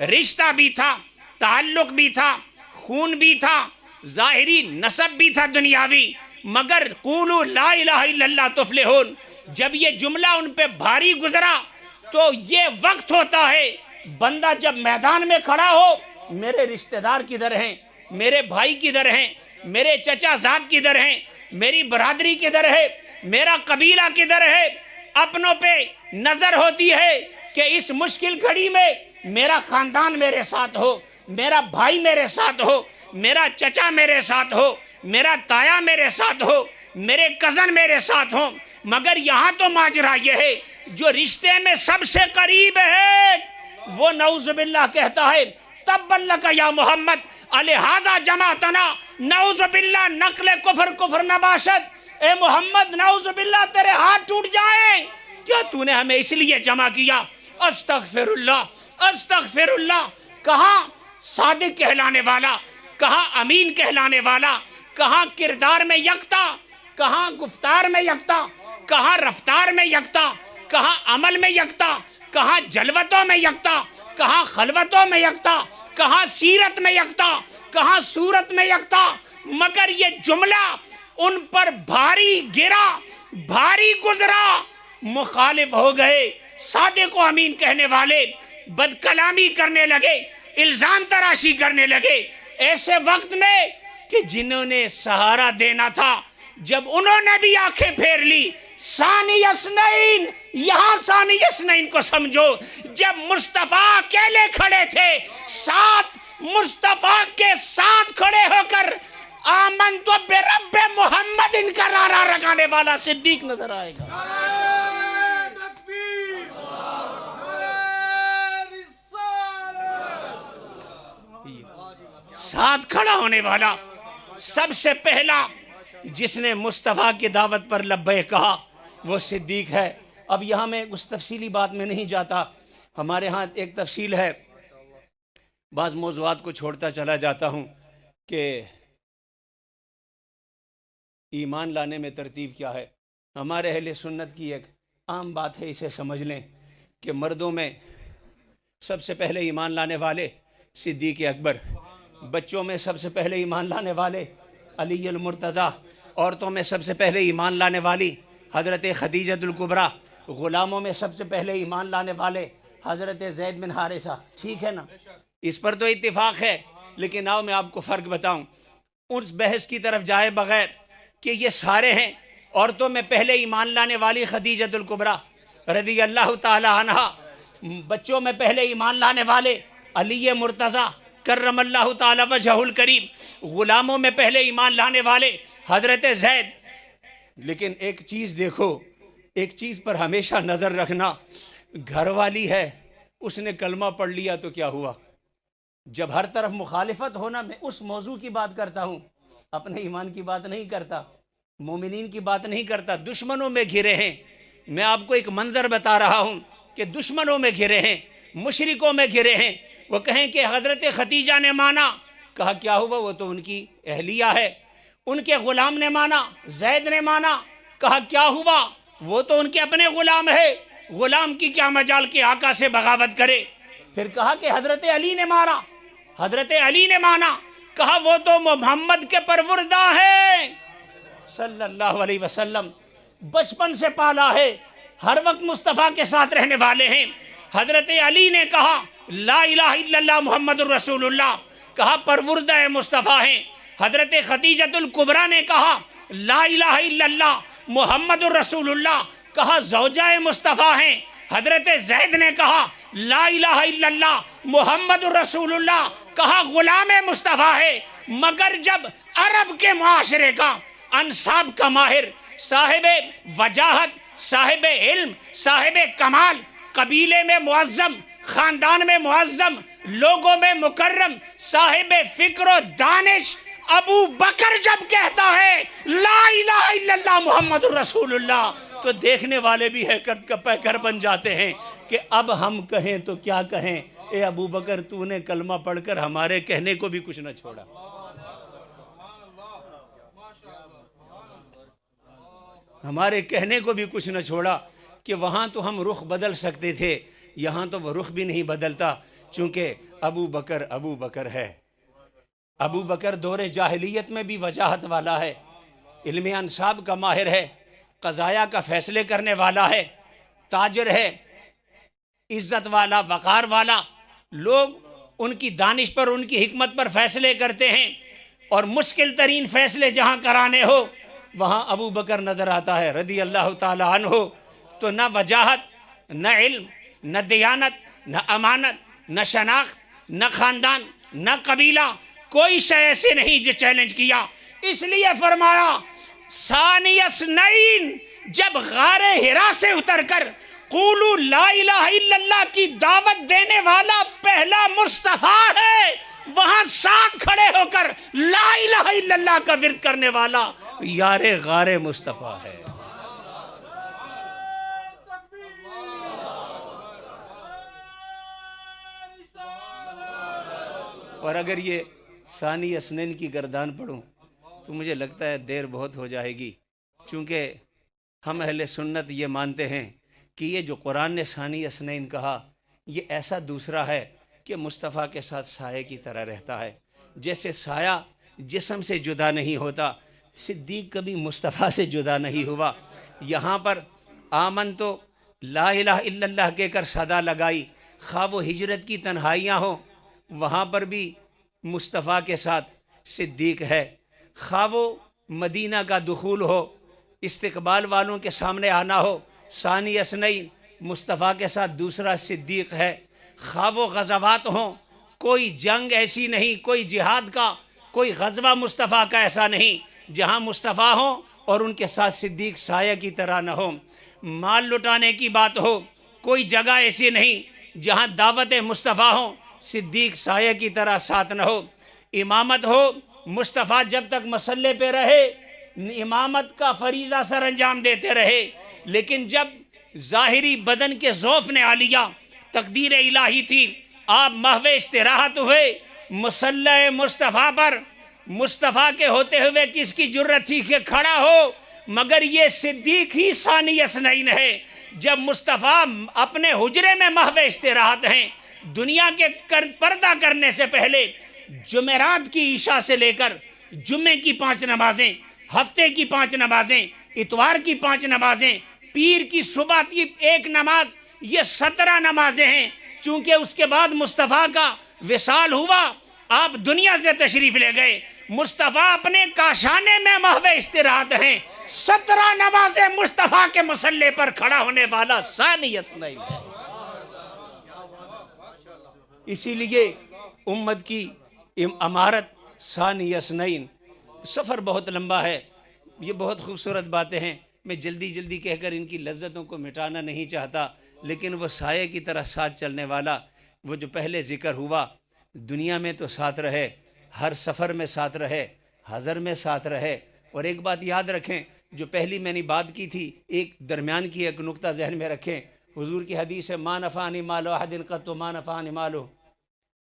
رشتہ بھی تھا، تعلق بھی تھا، خون بھی تھا، ظاہری نسب بھی تھا دنیاوی، مگر قولوا لا الہ الا اللہ تفلحون جب یہ جملہ ان پہ بھاری گزرا تو یہ وقت ہوتا ہے بندہ جب میدان میں کھڑا ہو، میرے رشتہ دار کدھر ہیں، میرے بھائی کدھر ہیں، میرے چچا زاد کدھر ہیں، میری برادری کدھر ہے، میرا قبیلہ کدھر ہے، اپنوں پہ نظر ہوتی ہے کہ اس مشکل گھڑی میں میرا خاندان میرے ساتھ ہو، میرا بھائی میرے ساتھ ہو، میرا چچا میرے ساتھ ہو، میرا تایا میرے ساتھ ہو، میرے کزن میرے ساتھ ہوں، مگر یہاں تو ماجرا یہ ہے جو رشتے میں سب سے قریب ہے وہ نعوذ باللہ کہتا ہے تبا لک یا محمد الہذا جمعتنا، نعوذ باللہ نقل کفر کفر نباشت، اے محمد نعوذ باللہ تیرے ہاتھ ٹوٹ جائیں، کیا تو نے ہمیں اس لیے جمع کیا؟ استغفر اللہ استغفر اللہ۔ کہاں صادق کہلانے والا، کہاں امین کہلانے والا، کہاں کردار میں یکتا، کہاں گفتار میں یکتا، کہاں رفتار میں یکتا، کہاں عمل میں یکتا، کہاں جلوتوں میں یکتا، کہاں خلوتوں میں یکتا، کہاں سیرت میں یکتا، کہاں صورت میں یکتا، مگر یہ جملہ ان پر بھاری گرا، بھاری گزرا، مخالف ہو گئے، صادق و امین کہنے والے بد کلامی کرنے لگے، الزام تراشی کرنے لگے، ایسے وقت میں کہ جنہوں نے سہارا دینا تھا جب انہوں نے بھی آنکھیں پھیر لی، ثانی اثنین، یہاں ثانی اثنین کو سمجھو، جب مصطفیٰ اکیلے کھڑے تھے، ساتھ مصطفیٰ کے ساتھ کھڑے ہو کر آمنت برب محمد ان کا نعرہ لگانے والا صدیق نظر آئے گا۔ ساتھ کھڑا ہونے والا سب سے پہلا جس نے مصطفیٰ کی دعوت پر لبیک کہا وہ صدیق ہے۔ اب یہاں میں اس تفصیلی بات میں نہیں جاتا، ہمارے ہاں ایک تفصیل ہے، بعض موضوعات کو چھوڑتا چلا جاتا ہوں کہ ایمان لانے میں ترتیب کیا ہے۔ ہمارے اہل سنت کی ایک عام بات ہے، اسے سمجھ لیں کہ مردوں میں سب سے پہلے ایمان لانے والے صدیق اکبر، بچوں میں سب سے پہلے ایمان لانے والے علی المرتضیٰ، عورتوں میں سب سے پہلے ایمان لانے والی حضرت خدیجۃ الکبریٰ، غلاموں میں سب سے پہلے ایمان لانے والے حضرت زید بن حارثہ۔ ٹھیک ہے نا، اس پر تو اتفاق ہے، لیکن آؤ میں آپ کو فرق بتاؤں اس بحث کی طرف جائے بغیر کہ یہ سارے ہیں۔ عورتوں میں پہلے ایمان لانے والی خدیجۃ الکبریٰ رضی اللہ تعالی عنہا، بچوں میں پہلے ایمان لانے والے علی مرتضیٰ کرم اللہ تعالی وجہہ الکریم، غلاموں میں پہلے ایمان لانے والے حضرت زید۔ لیکن ایک چیز دیکھو، ایک چیز پر ہمیشہ نظر رکھنا، گھر والی ہے، اس نے کلمہ پڑھ لیا تو کیا ہوا؟ جب ہر طرف مخالفت ہونا، میں اس موضوع کی بات کرتا ہوں، اپنے ایمان کی بات نہیں کرتا، مومنین کی بات نہیں کرتا۔ دشمنوں میں گھرے ہیں، میں آپ کو ایک منظر بتا رہا ہوں کہ دشمنوں میں گھرے ہیں، مشرکوں میں گھرے ہیں، وہ کہیں کہ حضرت خدیجہ نے مانا، کہا کیا ہوا، وہ تو ان کی اہلیہ ہے۔ ان کے غلام نے مانا، زید نے مانا، کہا کیا ہوا، وہ تو ان کے اپنے غلام ہے، غلام کی کیا مجال کہ آقا سے بغاوت کرے۔ پھر کہا کہ حضرت علی نے مانا، حضرت علی نے مانا، کہا وہ تو محمد کے پروردہ ہیں صلی اللہ علیہ وسلم، بچپن سے پالا ہے، ہر وقت مصطفیٰ کے ساتھ رہنے والے ہیں۔ حضرت علی نے کہا لا الہ الا اللہ محمد الرسول اللہ، کہا پروردہ مصطفیٰ ہیں۔ حضرت خدیجۃ الکبریٰ نے کہا لا الہ الا اللہ محمد الرسول اللہ، کہا زوجہ مصطفیٰ ہیں۔ حضرت زید نے کہا لا الہ الا اللہ محمد الرسول اللہ، کہا غلام مصطفیٰ ہے۔ مگر جب عرب کے معاشرے کا، انساب کا ماہر، صاحب وجاہت، صاحب علم، صاحب کمال، قبیلے میں معظم، خاندان میں معظم، لوگوں میں مکرم، صاحب فکر و دانش، ابو بکر جب کہتا ہے لا الہ الا اللہ محمد رسول اللہ تو دیکھنے والے بھی حیرت کا پیکر بن جاتے ہیں کہ اب ہم کہیں تو کیا کہیں. اے ابو بکر تو نے کلمہ پڑھ کر ہمارے کہنے کو بھی کچھ نہ چھوڑا. ہمارے کہنے کو بھی کچھ نہ چھوڑا کہ وہاں تو ہم رخ بدل سکتے تھے, یہاں تو وہ رخ بھی نہیں بدلتا چونکہ ابو بکر ہے. ابو بکر دور جاہلیت میں بھی وجاہت والا ہے, علم انصاب کا ماہر ہے, قضایا کا فیصلے کرنے والا ہے, تاجر ہے, عزت والا, وقار والا. لوگ ان کی دانش پر, ان کی حکمت پر فیصلے کرتے ہیں, اور مشکل ترین فیصلے جہاں کرانے ہو وہاں ابو بکر نظر آتا ہے رضی اللہ تعالی عنہ. تو نہ وجاہت, نہ علم, نہ دیانت, نہ امانت, نہ شناخت, نہ خاندان, نہ قبیلہ, کوئی شے ایسے نہیں جو چیلنج کیا. اس لیے فرمایا ثانی اثنین, جب غار حرا سے اتر کر قولوا لا الہ الا اللہ کی دعوت دینے والا پہلا مصطفیٰ ہے, وہاں ساتھ کھڑے ہو کر لا الہ الا اللہ کا ورد کرنے والا یار غار مصطفیٰ ہے. اور اگر یہ ثانی اثنین کی گردان پڑھوں تو مجھے لگتا ہے دیر بہت ہو جائے گی, چونکہ ہم اہل سنت یہ مانتے ہیں کہ یہ جو قرآن نے ثانی اثنین کہا یہ ایسا دوسرا ہے کہ مصطفیٰ کے ساتھ سائے کی طرح رہتا ہے. جیسے سایہ جسم سے جدا نہیں ہوتا, صدیق کبھی مصطفیٰ سے جدا نہیں ہوا. یہاں پر آمن تو لا الہ الا اللہ کہہ کر صدا لگائی, خواہ وہ ہجرت کی تنہائیاں ہوں وہاں پر بھی مصطفیٰ کے ساتھ صدیق ہے, خواہ وہ مدینہ کا دخول ہو, استقبال والوں کے سامنے آنا ہو, ثانی اثنین مصطفیٰ کے ساتھ دوسرا صدیق ہے. خواہ وہ غزوات ہوں, کوئی جنگ ایسی نہیں, کوئی جہاد کا کوئی غزوہ مصطفیٰ کا ایسا نہیں جہاں مصطفیٰ ہوں اور ان کے ساتھ صدیق سایہ کی طرح نہ ہوں. مال لٹانے کی بات ہو, کوئی جگہ ایسی نہیں جہاں دعوت مصطفیٰ ہوں صدیق سایہ کی طرح ساتھ نہ ہو. امامت ہو, مصطفیٰ جب تک مسلح پہ رہے امامت کا فریضہ سر انجام دیتے رہے, لیکن جب ظاہری بدن کے ضعف نے آ لیا, تقدیر الہی تھی, آپ محو استراحت ہوئے مسلح مصطفیٰ پر. مصطفیٰ کے ہوتے ہوئے کس کی جرت تھی کہ کھڑا ہو, مگر یہ صدیق ہی ثانی اثنین ہے. جب مصطفیٰ اپنے حجرے میں محو استراحت ہیں, دنیا کے پردہ کرنے سے پہلے جمعرات کی عشاء سے لے کر جمعے کی 5 نمازیں, ہفتے کی 5 نمازیں, اتوار کی 5 نمازیں, پیر کی صبح کی 1 نماز, یہ 17 نمازیں ہیں. چونکہ اس کے بعد مصطفیٰ کا وصال ہوا, آپ دنیا سے تشریف لے گئے, مصطفیٰ اپنے کاشانے میں محو استراحت ہیں. 17 نمازیں مصطفیٰ کے مسلح پر کھڑا ہونے والا ثانی اثنین ہے. اسی لیے امت کی امارت ثانی اثنین. سفر بہت لمبا ہے, یہ بہت خوبصورت باتیں ہیں, میں جلدی جلدی کہہ کر ان کی لذتوں کو مٹانا نہیں چاہتا, لیکن وہ سائے کی طرح ساتھ چلنے والا, وہ جو پہلے ذکر ہوا, دنیا میں تو ساتھ رہے, ہر سفر میں ساتھ رہے, حضر میں ساتھ رہے. اور ایک بات یاد رکھیں, جو پہلی میں نے بات کی تھی, ایک درمیان کی ایک نقطہ ذہن میں رکھیں. حضور کی حدیث ہے ما نفعنی مال احد قط ما نفعنی مال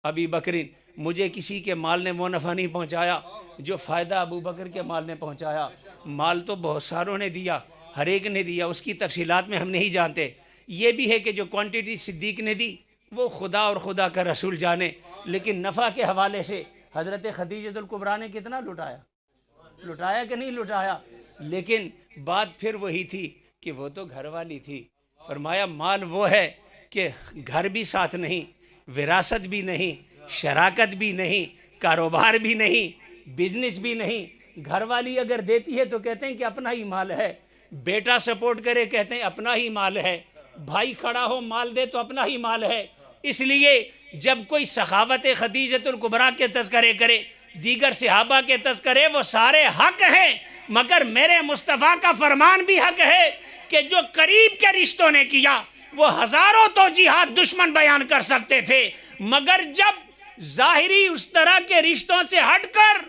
ابی بکر, مجھے کسی کے مال نے وہ نفع نہیں پہنچایا جو فائدہ ابو بکر کے مال نے پہنچایا. مال تو بہت ساروں نے دیا, ہر ایک نے دیا, اس کی تفصیلات میں ہم نہیں جانتے. یہ بھی ہے کہ جو کوانٹٹی صدیق نے دی وہ خدا اور خدا کا رسول جانے, لیکن نفع کے حوالے سے حضرت خدیجہ الکبریٰ نے کتنا لٹایا کہ نہیں لٹایا. لیکن بات پھر وہی تھی کہ وہ تو گھر والی تھی. فرمایا مال وہ ہے کہ گھر بھی ساتھ نہیں, وراثت بھی نہیں, شراکت بھی نہیں, کاروبار بھی نہیں, بزنس بھی نہیں. گھر والی اگر دیتی ہے تو کہتے ہیں کہ اپنا ہی مال ہے, بیٹا سپورٹ کرے کہتے ہیں اپنا ہی مال ہے, بھائی کھڑا ہو مال دے تو اپنا ہی مال ہے. اس لیے جب کوئی سخاوت خدیجہ الکبریٰ کے تذکرے کرے, دیگر صحابہ کے تذکرے, وہ سارے حق ہیں, مگر میرے مصطفیٰ کا فرمان بھی حق ہے کہ جو قریب کے رشتوں نے کیا وہ ہزاروں توجیہات دشمن بیان کر سکتے تھے, مگر جب ظاہری اس طرح کے رشتوں سے ہٹ کر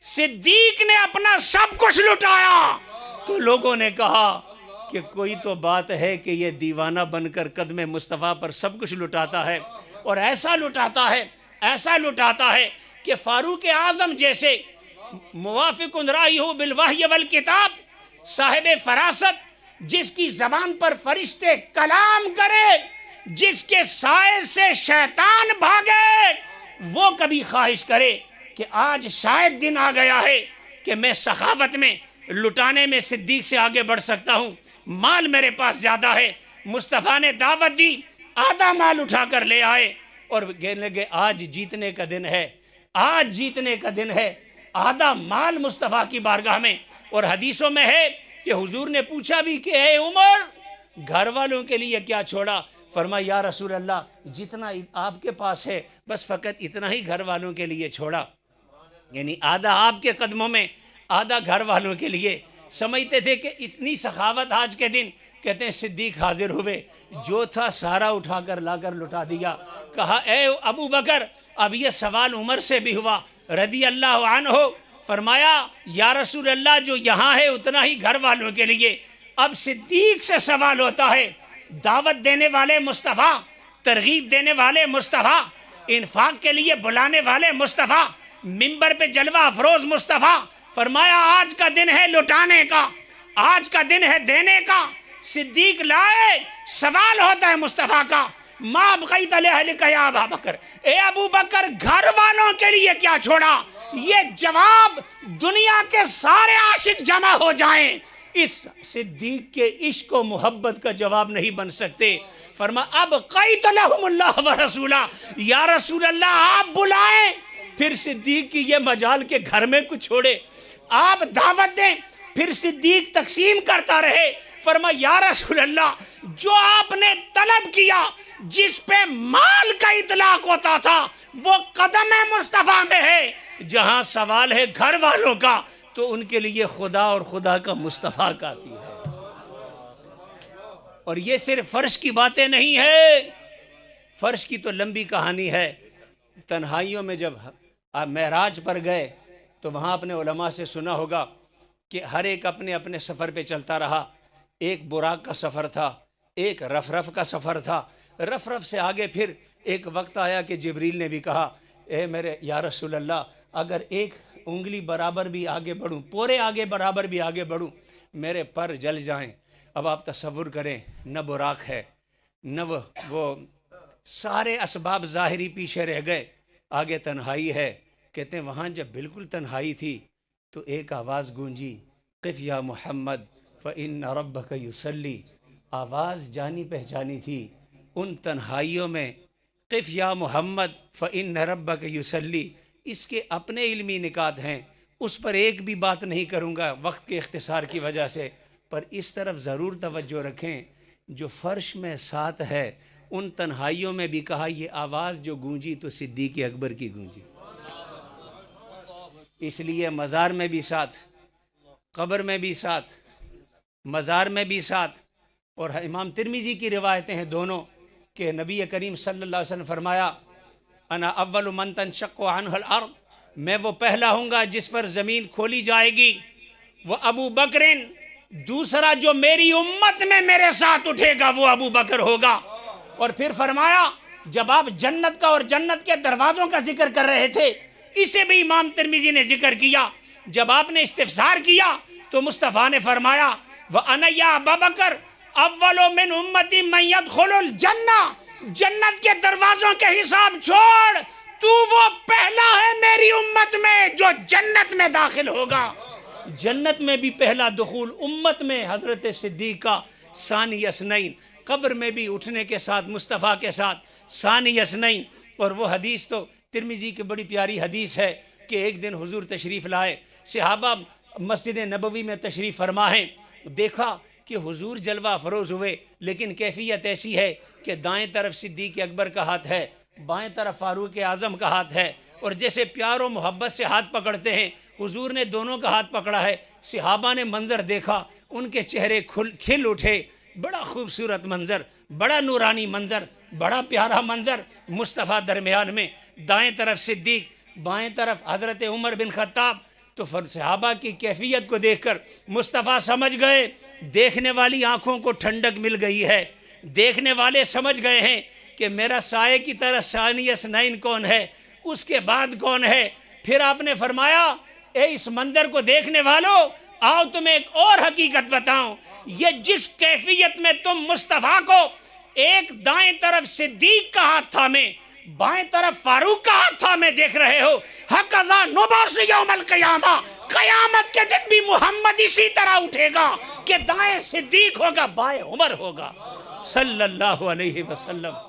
صدیق نے اپنا سب کچھ لٹایا تو لوگوں نے کہا کہ کوئی تو بات ہے کہ یہ دیوانہ بن کر قدم مصطفیٰ پر سب کچھ لٹاتا ہے، اور ایسا لٹاتا ہے کہ فاروق اعظم جیسے موافق رائے بالوحی والکتاب، صاحب فراست، جس کی زبان پر فرشتے کلام کرے، جس کے سائے سے شیطان بھاگے، وہ کبھی خواہش کرے کہ آج شاید دن آ گیا ہے کہ میں سخاوت میں، لٹانے میں صدیق سے آگے بڑھ سکتا ہوں، مال میرے پاس زیادہ ہے۔ مصطفیٰ نے دعوت دی، آدھا مال اٹھا کر لے آئے اور کہنے لگے آج جیتنے کا دن ہے، آج جیتنے کا دن ہے۔ آدھا مال مصطفیٰ کی بارگاہ میں، اور حدیثوں میں ہے کہ حضور نے پوچھا بھی کہ اے عمر، گھر والوں کے لیے کیا چھوڑا؟ فرمایا یا رسول اللہ، جتنا آپ کے پاس ہے بس فقط اتنا ہی گھر والوں کے لیے چھوڑا، یعنی آدھا آپ کے قدموں میں، آدھا گھر والوں کے لیے۔ سمجھتے تھے کہ اتنی سخاوت آج کے دن، کہتے ہیں صدیق حاضر ہوئے، جو تھا سارا اٹھا کر لا کر لٹا دیا۔ کہا اے ابو بکر، اب یہ سوال عمر سے بھی ہوا رضی اللہ عنہ، فرمایا یا رسول اللہ جو یہاں ہے اتنا ہی گھر والوں کے لیے۔ اب صدیق سے سوال ہوتا ہے، دعوت دینے والے مصطفیٰ، ترغیب دینے والے مصطفیٰ، انفاق کے لیے بلانے والے مصطفیٰ، منبر پہ جلوہ افروز مصطفیٰ، فرمایا آج کا دن ہے لٹانے کا، آج کا دن ہے دینے کا۔ صدیق لائے، سوال ہوتا ہے مصطفیٰ کا، ما بقیت لأہلک یا ابا بکر، اے ابو بکر گھر والوں کے لیے کیا چھوڑا؟ یہ جواب دنیا کے سارے عاشق جمع ہو جائیں، اس صدیق کے عشق و محبت کا جواب نہیں بن سکتے۔ فرمایا اب قیت لہم اللہ و رسولہ، یا رسول اللہ آپ بلائیں۔ پھر صدیق کی یہ مجال کے گھر میں کچھ چھوڑے، آپ دعوت دیں، پھر صدیق تقسیم کرتا رہے۔ فرمایا یا رسول اللہ جو آپ نے طلب کیا، جس پہ مال کا اطلاق ہوتا تھا، وہ قدم مصطفیٰ میں ہے۔ جہاں سوال ہے گھر والوں کا، تو ان کے لیے خدا اور خدا کا مصطفیٰ کافی ہے۔ اور یہ صرف فرش کی باتیں نہیں ہے، فرش کی تو لمبی کہانی ہے۔ تنہائیوں میں جب آپ معراج پر گئے تو وہاں اپنے علماء سے سنا ہوگا کہ ہر ایک اپنے اپنے سفر پہ چلتا رہا۔ ایک براق کا سفر تھا، ایک رف رف کا سفر تھا، رف رف سے آگے پھر ایک وقت آیا کہ جبریل نے بھی کہا اے میرے یا رسول اللہ، اگر ایک انگلی برابر بھی آگے بڑھوں، پورے آگے برابر بھی آگے بڑھوں، میرے پر جل جائیں۔ اب آپ تصور کریں، نہ براق ہے، نہ وہ سارے اسباب ظاہری پیچھے رہ گئے، آگے تنہائی ہے۔ کہتے ہیں وہاں جب بالکل تنہائی تھی تو ایک آواز گونجی، قف یا محمد فإن ربک یصلی۔ آواز جانی پہچانی تھی ان تنہائیوں میں، قف یا محمد فإن ربک یصلی۔ اس کے اپنے علمی نکات ہیں، اس پر ایک بھی بات نہیں کروں گا وقت کے اختصار کی وجہ سے، پر اس طرف ضرور توجہ رکھیں، جو فرش میں ساتھ ہے ان تنہائیوں میں بھی کہا یہ آواز جو گونجی تو صدیق اکبر کی گونجی۔ اس لیے مزار میں بھی ساتھ، قبر میں بھی ساتھ، مزار میں بھی ساتھ۔ اور امام ترمذی کی روایتیں ہیں دونوں کہ نبی کریم صلی اللہ علیہ وسلم فرمایا انا اول من تنشق عنہ الارض، میں وہ پہلا ہوں گا جس پر زمین کھولی جائے گی، وہ ابو بکر، دوسرا جو میری امت میں میرے ساتھ اٹھے گا وہ ابو بکر ہوگا۔ اور پھر فرمایا جب آپ جنت کا اور جنت کے دروازوں کا ذکر کر رہے تھے، اسے بھی امام ترمذی نے ذکر کیا۔ جب آپ نے استفسار کیا تو مصطفیٰ نے فرمایا وَأَنَا يَا أَبَا بَكْرَ أَوَّلُ مِنْ أُمَّتِي مَنْ يَدْخُلُ الْجَنَّةِ، جنت کے دروازوں کے حساب چھوڑ، تو وہ پہلا ہے میری امت میں جو جنت میں داخل ہوگا۔ جنت میں بھی پہلا دخول امت میں حضرت صدیق کا، ثانی اثنین، قبر میں بھی اٹھنے کے ساتھ مصطفیٰ کے ساتھ ثانی اثنین۔ اور وہ حدیث تو ترمذی کی بڑی پیاری حدیث ہے کہ ایک دن حضور تشریف لائے، صحابہ مسجد نبوی میں تشریف فرما ہیں، دیکھا کہ حضور جلوہ افروز ہوئے، لیکن کیفیت ایسی ہے کہ دائیں طرف صدیق اکبر کا ہاتھ ہے، بائیں طرف فاروق اعظم کا ہاتھ ہے، اور جیسے پیار و محبت سے ہاتھ پکڑتے ہیں حضور نے دونوں کا ہاتھ پکڑا ہے۔ صحابہ نے منظر دیکھا، ان کے چہرے کھل اٹھے، بڑا خوبصورت منظر، بڑا نورانی منظر، بڑا پیارا منظر، مصطفیٰ درمیان میں، دائیں طرف صدیق، بائیں طرف حضرت عمر بن خطاب۔ تو صحابہ کی کیفیت کو دیکھ کر مصطفیٰ سمجھ گئے دیکھنے والی آنکھوں کو ٹھنڈک مل گئی ہے، دیکھنے والے سمجھ گئے ہیں کہ میرا سائے کی طرح ثانی اثنین کون ہے، اس کے بعد کون ہے۔ پھر آپ نے فرمایا اے اس منظر کو دیکھنے والوں، آؤ تمہیں ایک اور حقیقت بتاؤں، یہ جس کیفیت میں تم مصطفیٰ کو ایک دائیں طرف صدیق کا ہاتھ تھامے بائیں طرف فاروق کا ہاتھ تھامے دیکھ رہے ہو، ہکذا نبعث یوم القیامہ، قیامت کے دن بھی محمد اسی طرح اٹھے گا کہ دائیں صدیق ہوگا بائیں عمر ہوگا صلی اللہ علیہ وسلم۔